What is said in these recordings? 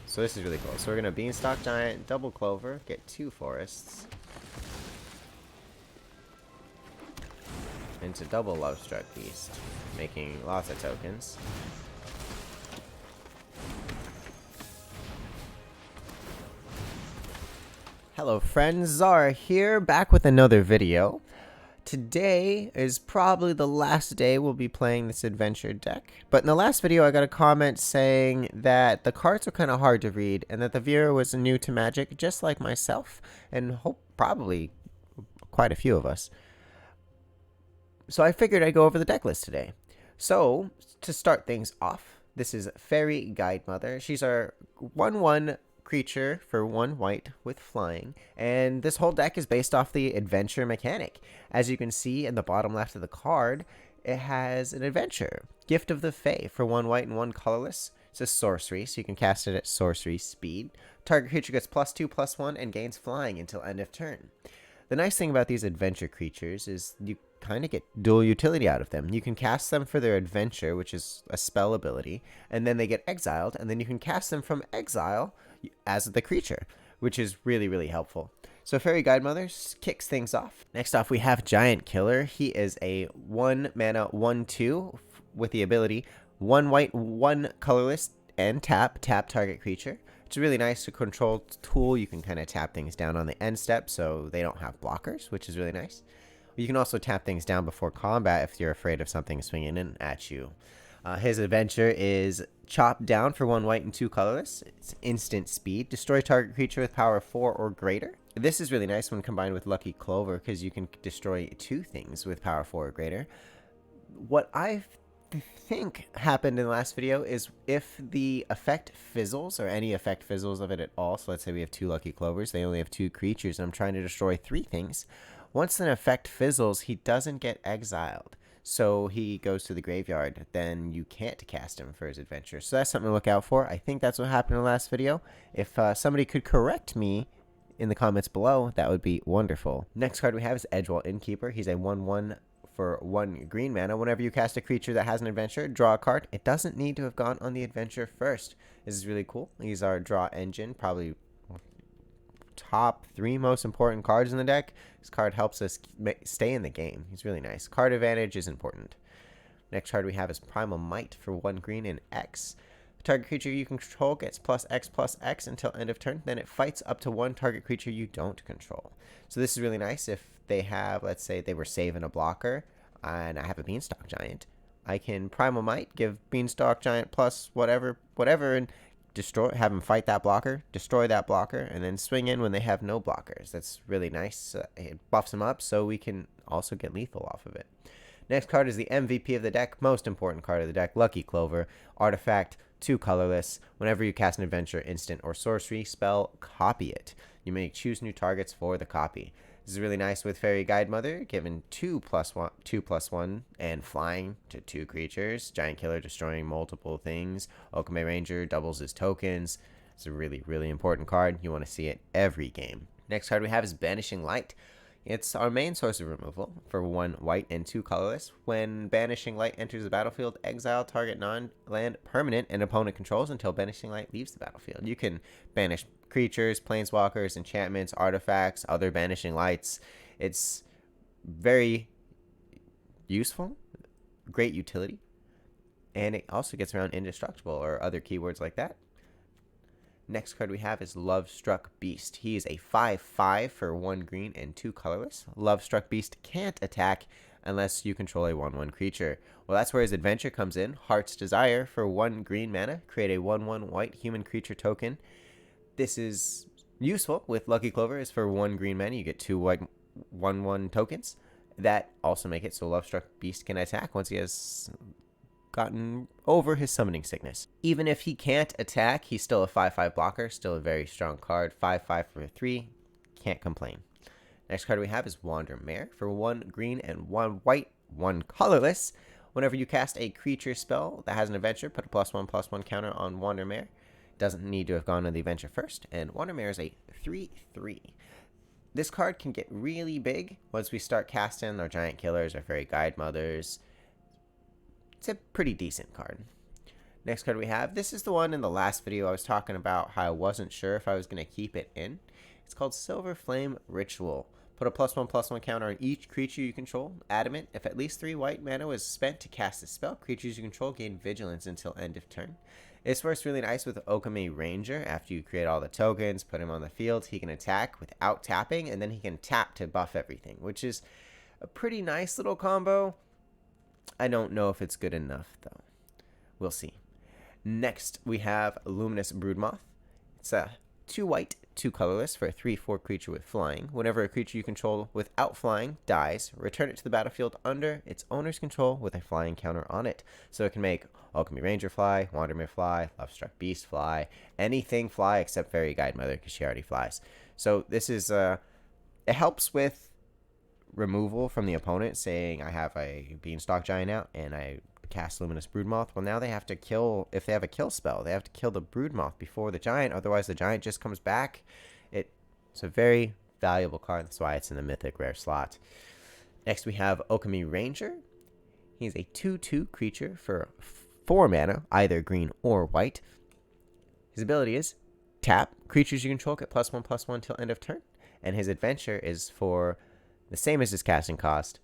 So this is really cool. So we're gonna Beanstalk Giant, double Clover, get 2 forests. Into double Lovestruck Beast, making lots of tokens. Hello friends, Zara here, back with another video. Today is probably the last day we'll be playing this adventure deck. But in the last video I got a comment saying that the cards were kind of hard to read and that the viewer was new to Magic just like myself and probably quite a few of us. So I figured I'd go over the deck list today. So to start things off, this is Fairy Guide Mother. She's our 1/1 creature for 1 white with flying, and this whole deck is based off the adventure mechanic. As you can see in the bottom left of the card, it has an adventure. Gift of the Fae for 1 white and 1 colorless. It's a sorcery, so you can cast it at sorcery speed. Target creature gets +2/+1 and gains flying until end of turn. The nice thing about these adventure creatures is you kind of get dual utility out of them. You can cast them for their adventure, which is a spell ability, and then they get exiled, and then you can cast them from exile as the creature, which is really, really helpful. So Fairy Guide Mother kicks things off. Next off, we have Giant Killer. He is a 1 mana 1/2 with the ability 1 white, 1 colorless, and tap target creature. It's a really nice to control tool. You can kind of tap things down on the end step so they don't have blockers, which is really nice. You can also tap things down before combat if you're afraid of something swinging in at you. His adventure is Chop Down for 1 white and 2 colorless. It's instant speed. Destroy target creature with power 4 or greater. This is really nice when combined with Lucky Clover because you can destroy 2 things with power 4 or greater. What I think happened in the last video is if the effect fizzles, or any effect fizzles of it at all, so let's say we have 2 Lucky Clovers, they only have 2 creatures, and I'm trying to destroy 3 things. Once an effect fizzles, he doesn't get exiled, so he goes to the graveyard. Then you can't cast him for his adventure, so that's something to look out for. I think that's what happened in the last video. If somebody could correct me in the comments below, that would be wonderful. Next card we have is Edgewall Innkeeper. He's a 1/1 for 1 green mana. Whenever you cast a creature that has an adventure, draw a card. It doesn't need to have gone on the adventure first. This is really cool. He's our draw engine, probably top 3 most important cards in the deck. This card helps us stay in the game. He's really nice. Card advantage is important. Next card we have is Primal Might for 1 green and X. Target creature you control gets +X/+X until end of turn. Then it fights up to 1 target creature you don't control. So this is really nice if they have, let's say they were saving a blocker and I have a Beanstalk Giant. I can Primal Might, give Beanstalk Giant plus whatever, and have him fight that blocker, destroy that blocker, and then swing in when they have no blockers. That's really nice. It buffs them up so we can also get lethal off of it. Next card is the MVP of the deck, most important card of the deck, Lucky Clover. Artifact, 2 colorless. Whenever you cast an adventure, instant, or sorcery spell, copy it. You may choose new targets for the copy. This is really nice with Fairy Guide Mother, given 2/+1 and flying to 2 creatures. Giant Killer destroying multiple things. Okame Ranger doubles his tokens. It's a really, really important card. You want to see it every game. Next card we have is Banishing Light. It's our main source of removal for 1 white and 2 colorless. When Banishing Light enters the battlefield, exile target non-land permanent and opponent controls until Banishing Light leaves the battlefield. You can banish creatures, planeswalkers, enchantments, artifacts, other Banishing Lights. It's very useful, great utility, and it also gets around indestructible or other keywords like that. Next card we have is Lovestruck Beast. He is a 5/5 for 1 green and 2 colorless. Lovestruck Beast can't attack unless you control a 1/1 creature. Well, that's where his adventure comes in. Heart's Desire for 1 green mana. Create a 1/1 white human creature token. This is useful with Lucky Clover. Is for 1 green mana. You get 2 white 1/1 tokens. That also make it so Lovestruck Beast can attack once he has gotten over his summoning sickness. Even if he can't attack, he's still a 5/5 blocker, still a very strong card. 5/5 for 3, can't complain. Next card we have is Wandermare for 1 green and 1 white, 1 colorless. Whenever you cast a creature spell that has an adventure, put a +1/+1 counter on Wandermare. Doesn't need to have gone on the adventure first, and Wandermare is a 3/3. This card can get really big once we start casting our Giant Killers, our Fairy Guide Mothers. It's a pretty decent card. Next card we have, this is the one in the last video I was talking about how I wasn't sure if I was going to keep it in. It's called Silver Flame Ritual. Put a +1/+1 counter on each creature you control. Adamant, if at least 3 white mana was spent to cast this spell, creatures you control gain vigilance until end of turn. This works really nice with Okami Ranger. After you create all the tokens, put him on the field, he can attack without tapping, and then he can tap to buff everything, which is a pretty nice little combo. I don't know if it's good enough, though. We'll see. Next, we have Luminous Broodmoth. It's a 2 white, 2 colorless for a 3/4 creature with flying. Whenever a creature you control without flying dies, return it to the battlefield under its owner's control with a flying counter on it. So it can make Alchemy Ranger fly, Wandermere fly, Lovestruck Beast fly, anything fly except Fairy Guide Mother because she already flies. So this is, it helps with removal from the opponent, saying I have a Beanstalk Giant out and I cast Luminous Broodmoth. Well, now they have to kill, if they have a kill spell, they have to kill the Broodmoth before the Giant, otherwise the Giant just comes back. It's a very valuable card, that's why it's in the Mythic Rare slot. Next we have Okami Ranger. He's a 2/2 creature for 4 mana, either green or white. His ability is tap, creatures you control get +1/+1 till end of turn, and his adventure is for the same as his casting cost,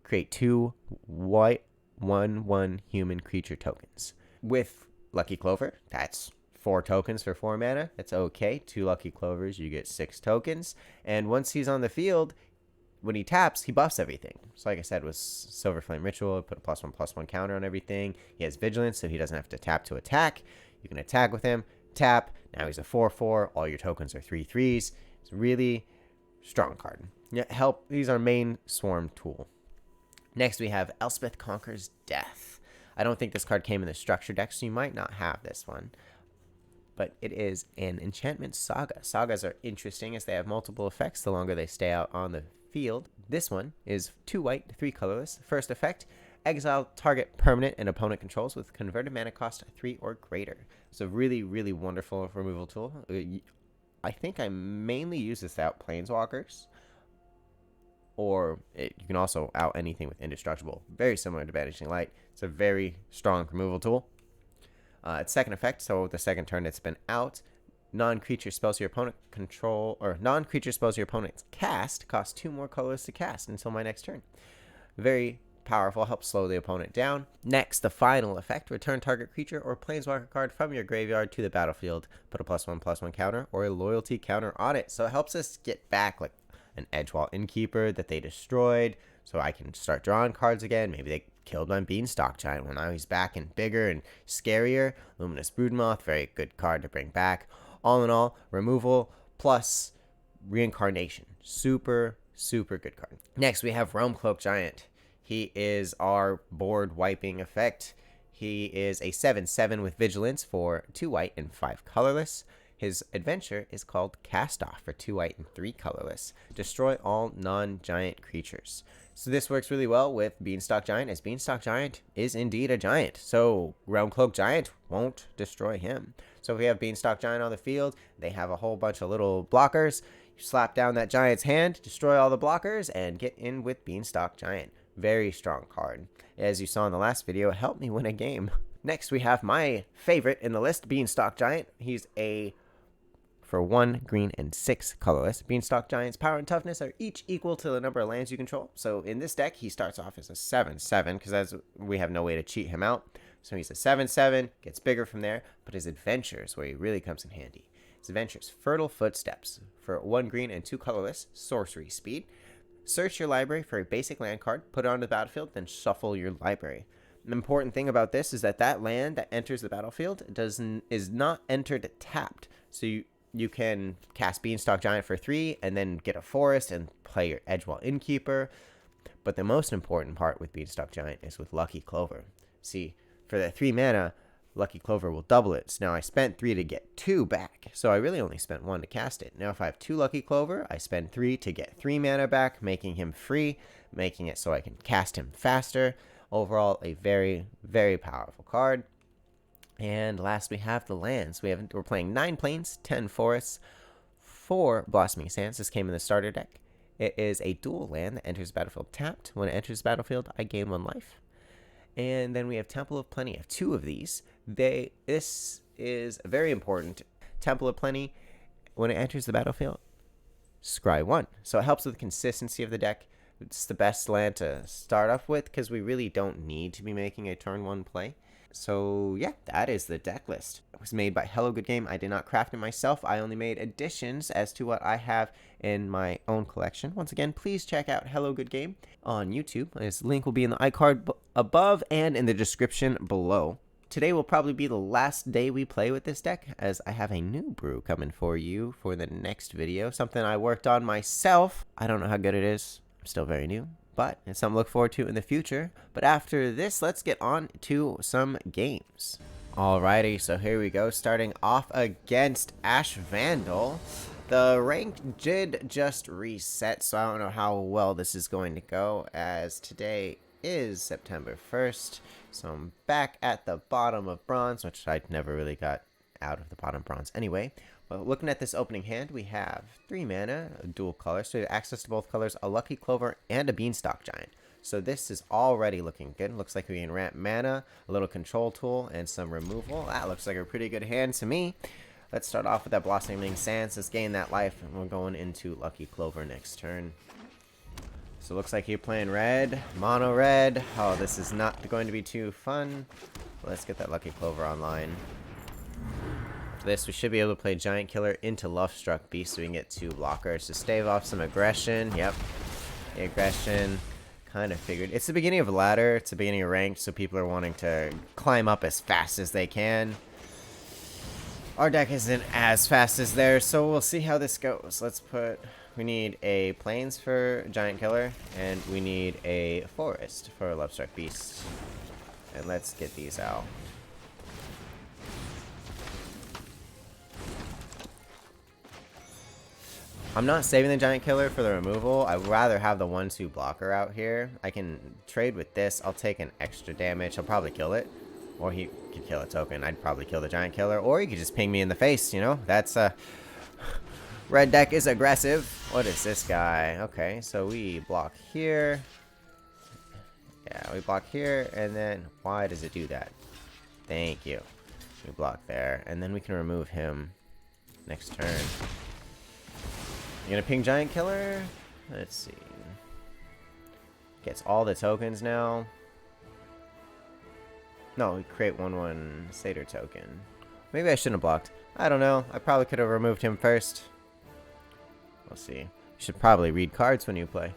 create 2 white 1/1 human creature tokens. With Lucky Clover, that's 4 tokens for 4 mana. That's okay. 2 Lucky Clovers, you get 6 tokens. And once he's on the field, when he taps, he buffs everything. So like I said, with Silver Flame Ritual, put a +1/+1 counter on everything. He has Vigilance, so he doesn't have to tap to attack. You can attack with him, tap. Now he's a 4/4. All your tokens are 3/3s. It's a really strong card. Yeah, he's our main swarm tool. Next, we have Elspeth Conquers Death. I don't think this card came in the structure deck, so you might not have this one. But it is an enchantment saga. Sagas are interesting as they have multiple effects the longer they stay out on the field. This one is 2 white, 3 colorless. First effect, exile target permanent and opponent controls with converted mana cost 3 or greater. It's a really, really wonderful removal tool. I think I mainly use this out Planeswalkers. Or you can also out anything with Indestructible. Very similar to Banishing Light. It's a very strong removal tool. Its second effect, so the second turn it's been out, non-creature spells your opponent control, or non-creature spells your opponent cast cost 2 more colors to cast until my next turn. Very powerful, helps slow the opponent down. Next, the final effect, return target creature or planeswalker card from your graveyard to the battlefield. Put a +1/+1 counter or a loyalty counter on it. So it helps us get back like an Edgewall Innkeeper that they destroyed, so I can start drawing cards again. Maybe they killed my Beanstalk Giant. Well, now he's back and bigger and scarier. Luminous Broodmoth, very good card to bring back. All in all, removal plus reincarnation. Super, super good card. Next, we have Realmcloak Giant. He is our board wiping effect. He is a 7/7 with Vigilance for 2 white and 5 colorless. His adventure is called Cast Off for 2 white and 3 colorless. Destroy all non-giant creatures. So this works really well with Beanstalk Giant, as Beanstalk Giant is indeed a giant. So Realmcloak Giant won't destroy him. So if we have Beanstalk Giant on the field, they have a whole bunch of little blockers. You slap down that giant's hand, destroy all the blockers, and get in with Beanstalk Giant. Very strong card. As you saw in the last video, it helped me win a game. Next, we have my favorite in the list, Beanstalk Giant. He's a for 1 green and 6 colorless. Beanstalk Giant's power and toughness are each equal to the number of lands you control. So in this deck, he starts off as a 7/7 because we have no way to cheat him out. So he's a 7/7, gets bigger from there, but his adventure is where he really comes in handy. His adventure is Fertile Footsteps for 1 green and 2 colorless, sorcery speed. Search your library for a basic land card, put it onto the battlefield, then shuffle your library. An important thing about this is that land that enters the battlefield is not entered tapped. So you can cast Beanstalk Giant for 3 and then get a forest and play your Edgewall Innkeeper. But the most important part with Beanstalk Giant is with Lucky Clover. See, for that 3 mana, Lucky Clover will double it. So now I spent 3 to get 2 back. So I really only spent 1 to cast it. Now if I have 2 Lucky Clover, I spend 3 to get 3 mana back, making him free, making it so I can cast him faster. Overall, a very, very powerful card. And last, we have the lands. We're playing 9 plains, 10 forests, 4 blossoming sands. This came in the starter deck. It is a dual land that enters the battlefield tapped. When it enters the battlefield, I gain 1 life. And then we have Temple of Plenty. I have 2 of these. This is very important. Temple of Plenty, when it enters the battlefield, scry 1. So it helps with the consistency of the deck. It's the best land to start off with because we really don't need to be making a turn 1 play. So yeah, that is the deck list. It was made by Hello Good Game. I did not craft it myself. I only made additions as to what I have in my own collection. Once again, please check out Hello Good Game on YouTube. His link will be in the iCard above and in the description below. Today will probably be the last day we play with this deck, as I have a new brew coming for you for the next video. Something I worked on myself. I don't know how good it is. I'm still very new, but it's something to look forward to in the future. But after this, let's get on to some games. Alrighty, so here we go. Starting off against Ash Vandal. The rank did just reset, so I don't know how well this is going to go, as today is September 1st. So I'm back at the bottom of bronze, which I never really got out of the bottom bronze anyway. Well, looking at this opening hand, we have 3 mana, a dual color, so we have access to both colors, a Lucky Clover, and a Beanstalk Giant. So this is already looking good. Looks like we can ramp mana, a little control tool, and some removal. That looks like a pretty good hand to me. Let's start off with that Blossoming Sands. Let's gain that life, and we're going into Lucky Clover next turn. So it looks like you're playing red, mono red. Oh, this is not going to be too fun. Let's get that Lucky Clover online. For this, we should be able to play Giant Killer into Lovestruck Beast so we can get 2 blockers to stave off some aggression. Yep, the aggression, kind of figured. It's the beginning of a ladder, it's the beginning of ranked, so people are wanting to climb up as fast as they can. Our deck isn't as fast as theirs, so we'll see how this goes. Let's put... We need a Plains for Giant Killer, and we need a Forest for Lovestruck Beast. And let's get these out. I'm not saving the Giant Killer for the removal. I'd rather have the 1/2 blocker out here. I can trade with this. I'll take an extra damage. He'll probably kill it. Or he could kill a token. I'd probably kill the Giant Killer. Or he could just ping me in the face, you know? That's red deck is aggressive. What is this guy? Okay, so we block here. Yeah, we block here, and then why does it do that? Thank you. We block there, and then we can remove him next turn. You gonna ping Giant Killer? Let's see. Gets all the tokens now. No, we create 1/1 Satyr token. Maybe I shouldn't have blocked. I don't know. I probably could have removed him first. We'll see. You should probably read cards when you play.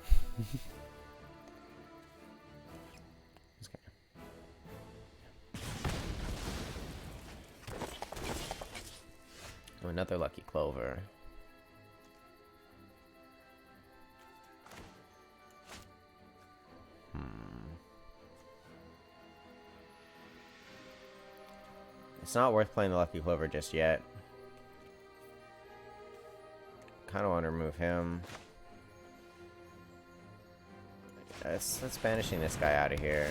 Oh, another Lucky Clover. It's not worth playing the Lucky Clover just yet. Kind of want to remove him. Let's banishing this guy out of here.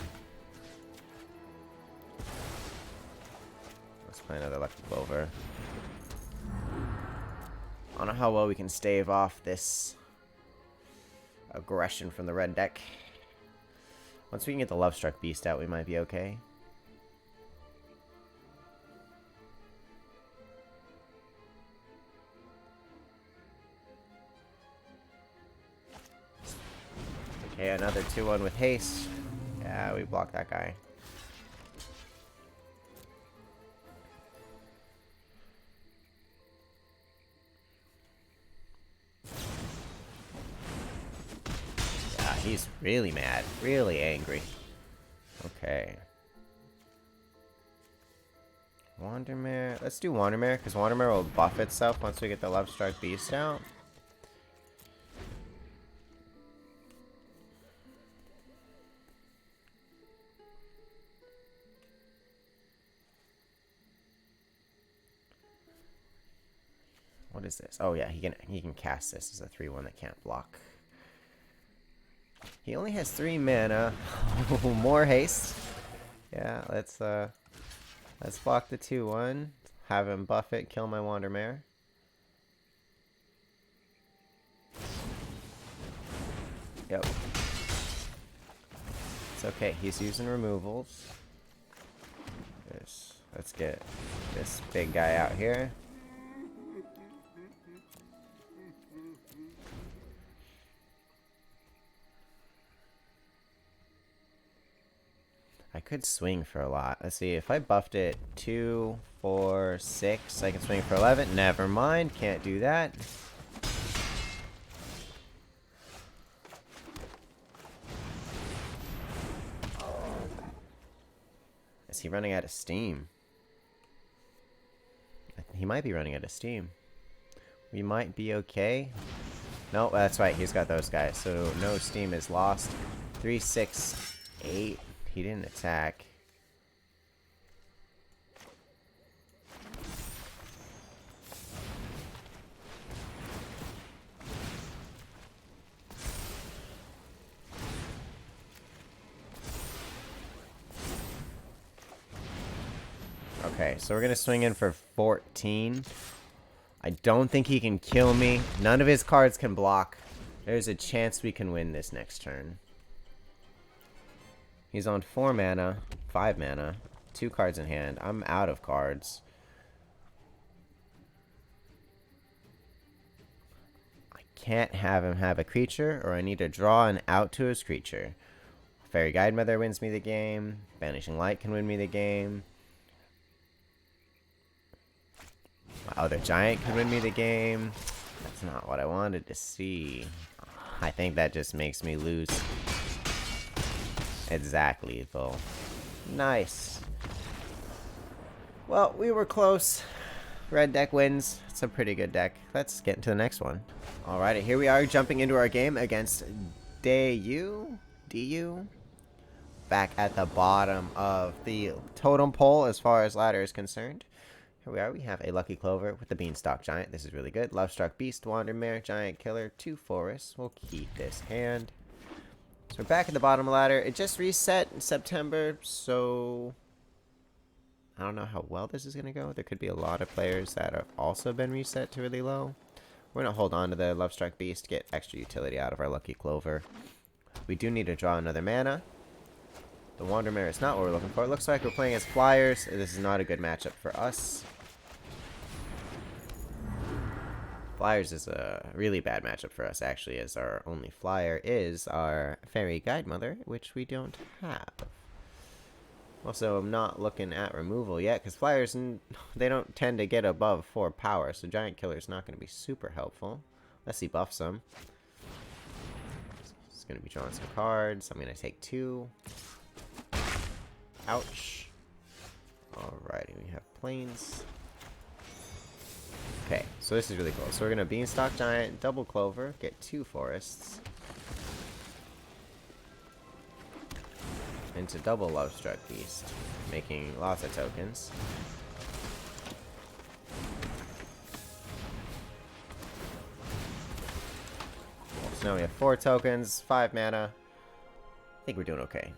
Let's play another Lucky Clover. I don't know how well we can stave off this aggression from the red deck. Once we can get the Lovestruck Beast out, we might be okay. Okay, another 2/1 with haste. Yeah, we blocked that guy. Yeah, he's really mad. Really angry. Okay. Wandermare. Let's do Wandermare, because Wandermare will buff itself once we get the Lovestruck Beast out. What is this? Oh yeah, he can cast this as a 3/1 that can't block. He only has 3 mana. More haste. Yeah, let's block the 2/1. Have him buff it, kill my Wandermare. Yep. It's okay. He's using removals. Let's get this big guy out here. I could swing for a lot. Let's see, if I buffed it 2, 4, 6, I can swing for 11. Never mind, can't do that. Is he running out of steam? He might be running out of steam. We might be okay. No, that's right, he's got those guys, so no steam is lost. 3, 6, 8. He didn't attack. Okay, so we're gonna swing in for 14. I don't think he can kill me. None of his cards can block. There's a chance we can win this next turn. He's on 4 mana, 5 mana, 2 cards in hand. I'm out of cards. I can't have him have a creature, or I need to draw an out to his creature. Fairy Guidemother wins me the game. Banishing Light can win me the game. My other giant can win me the game. That's not what I wanted to see. I think that just makes me lose. Exactly, lethal. Nice. Well, we were close. Red deck wins. It's a pretty good deck. Let's get into the next one. Alright, here we are jumping into our game against DU. Back at the bottom of the totem pole as far as ladder is concerned. Here we are. We have a Lucky Clover with the Beanstalk Giant. This is really good. Lovestruck Beast, Wandermare, Giant Killer, 2 Forests. We'll keep this hand. So we're back at the bottom of the ladder. It just reset in September, so I don't know how well this is going to go. There could be a lot of players that have also been reset to really low. We're going to hold on to the Lovestruck Beast, get extra utility out of our Lucky Clover. We do need to draw another mana. The Wandermare is not what we're looking for. It looks like we're playing as Flyers. This is not a good matchup for us. Flyers is a really bad matchup for us, actually, as our only flyer is our Fairy Guidemother, which we don't have. Also, I'm not looking at removal yet, because Flyers, they don't tend to get above 4 power, so Giant Killer is not going to be super helpful, unless he buffs them. He's going to be drawing some cards. I'm going to take 2. Ouch. Alrighty, we have Plains. Okay, so this is really cool. So we're going to Beanstalk Giant, double Clover, get 2 Forests. Into double Lovestruck Beast, making lots of tokens. So now we have 4 tokens, 5 mana. I think we're doing okay.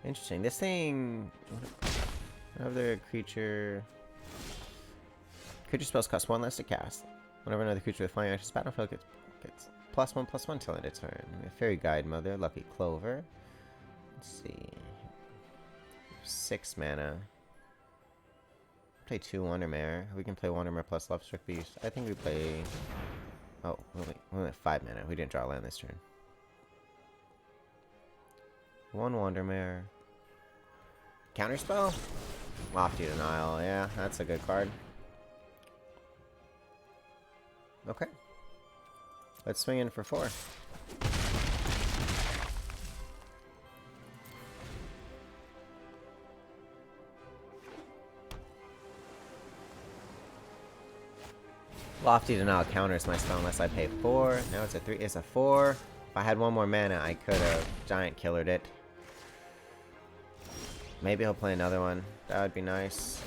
Interesting. This thing... Another creature... Creature spells cost 1 less to cast. Whenever another creature with flying actions battlefield gets +1/+1 till end of turn. We have Fairy Guidemother, Lucky Clover. Let's see... 6 mana. Play 2 Wandermare. We can play Wandermare plus Lovestruck Beast. I think we play... Oh, we only have 5 mana. We didn't draw land this turn. 1 Wandermare. Counterspell? Lofty Denial. Yeah, that's a good card. Okay. Let's swing in for 4. Lofty Denial counters my spell unless I pay 4. Now it's a 3. It's a 4. If I had 1 more mana, I could have Giant Killered it. Maybe he'll play another one. That would be nice.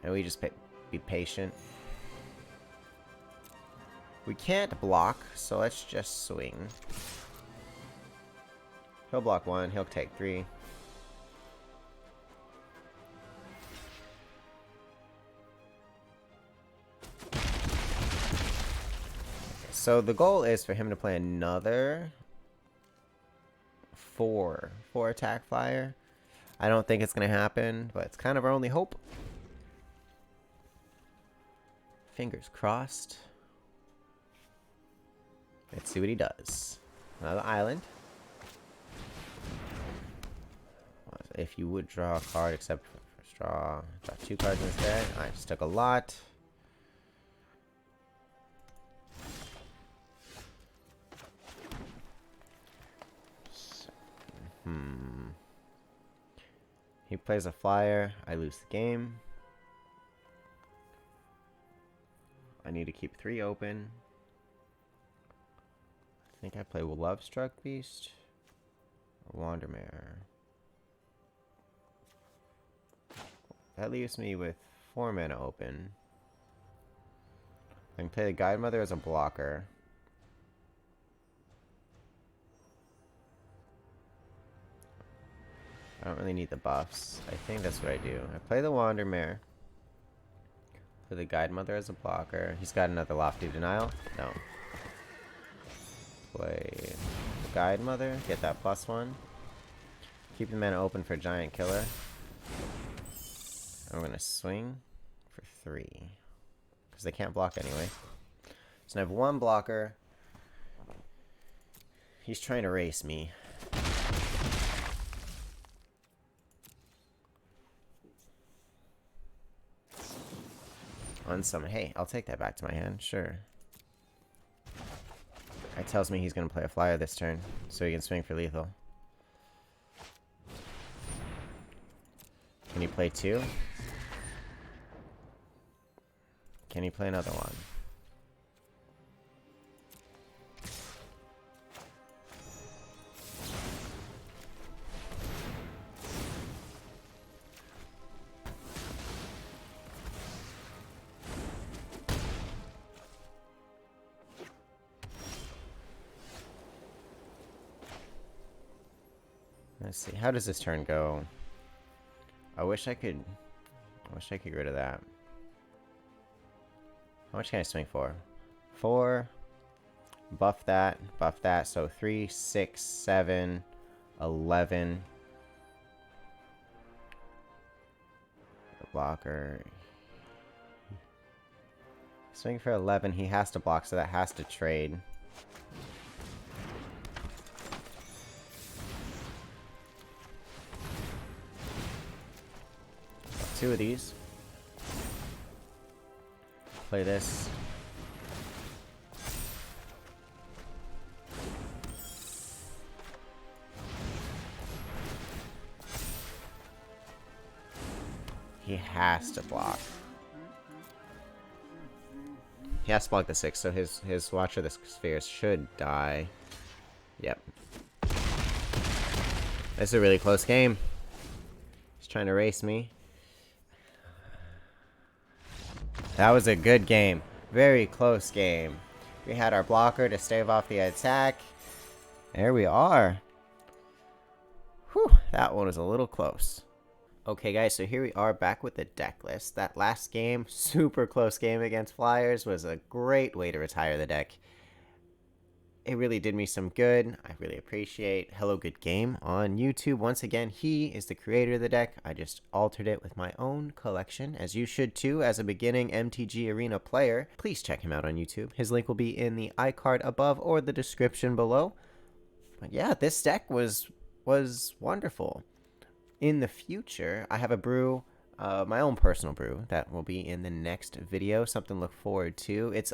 And we just be patient. We can't block, so let's just swing. He'll block 1. He'll take 3. So the goal is for him to play another four attack flyer. I don't think it's going to happen, but it's kind of our only hope. Fingers crossed. Let's see what he does. Another island. If you would draw a card, except for draw 2 cards instead. I just took a lot. He plays a flyer. I lose the game. I need to keep 3 open. I think I play Love Struck Beast or Wandermare. That leaves me with 4 mana open. I can play the Guide Mother as a blocker. I don't really need the buffs. I think that's what I do. I play the Wandermare. Play the Guide Mother as a blocker. He's got another Lofty Denial. No. Play the Guide Mother. Get that +1. Keep the mana open for Giant Killer. I'm going to swing for 3. Because they can't block anyway. So I have 1 blocker. He's trying to race me. Unsummon. Hey, I'll take that back to my hand. Sure. It tells me he's going to play a flyer this turn. So he can swing for lethal. Can he play 2? Can he play another one? Let's see. How does this turn go? I wish I could get rid of that. How much can I swing for? 4. Buff that. Buff that. So 3, 6, 7, 11. The blocker. Swing for 11. He has to block, so that has to trade. Got 2 of these. Play this. He has to block. He has to block the 6, so his Watcher of the Spheres should die. Yep. This is a really close game. He's trying to race me. That was a good game. Very close game. We had our blocker to stave off the attack. There we are. Whew, that one was a little close. Okay guys, so here we are back with the deck list. That last game, super close game against Flyers, was a great way to retire the deck. It really did me some good. I really appreciate Hello Good Game on YouTube. Once again, he is the creator of the deck. I just altered it with my own collection, as you should too as a beginning MTG Arena player. Please check him out on YouTube. His link will be in the iCard above or the description below. But yeah, this deck was wonderful. In the future, I have a brew, my own personal brew, that will be in the next video. Something to look forward to. It's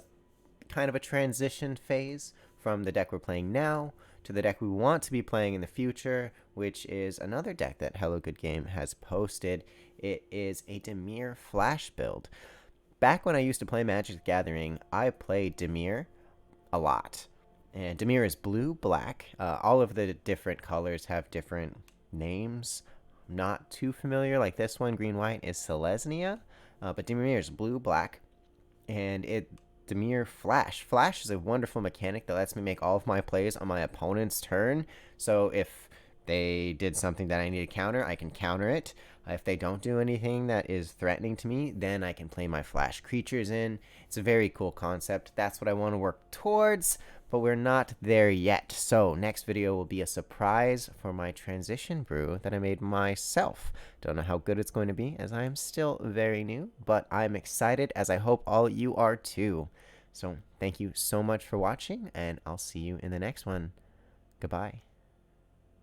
kind of a transition phase from the deck we're playing now to the deck we want to be playing in the future, which is another deck that Hello Good Game has posted. It is a Dimir Flash build. Back when I used to play Magic the Gathering, I played Dimir a lot. And Dimir is blue, black. All of the different colors have different names. I'm not too familiar. Like this one, green, white, is Selesnya. But Dimir is blue, black. And Dimir Flash. Flash is a wonderful mechanic that lets me make all of my plays on my opponent's turn. So if they did something that I need to counter, I can counter it. If they don't do anything that is threatening to me, then I can play my flash creatures in. It's a very cool concept. That's what I want to work towards, but we're not there yet. So next video will be a surprise for my transition brew that I made myself. Don't know how good it's going to be, as I am still very new, but I'm excited, as I hope all you are too. So thank you so much for watching, and I'll see you in the next one. Goodbye.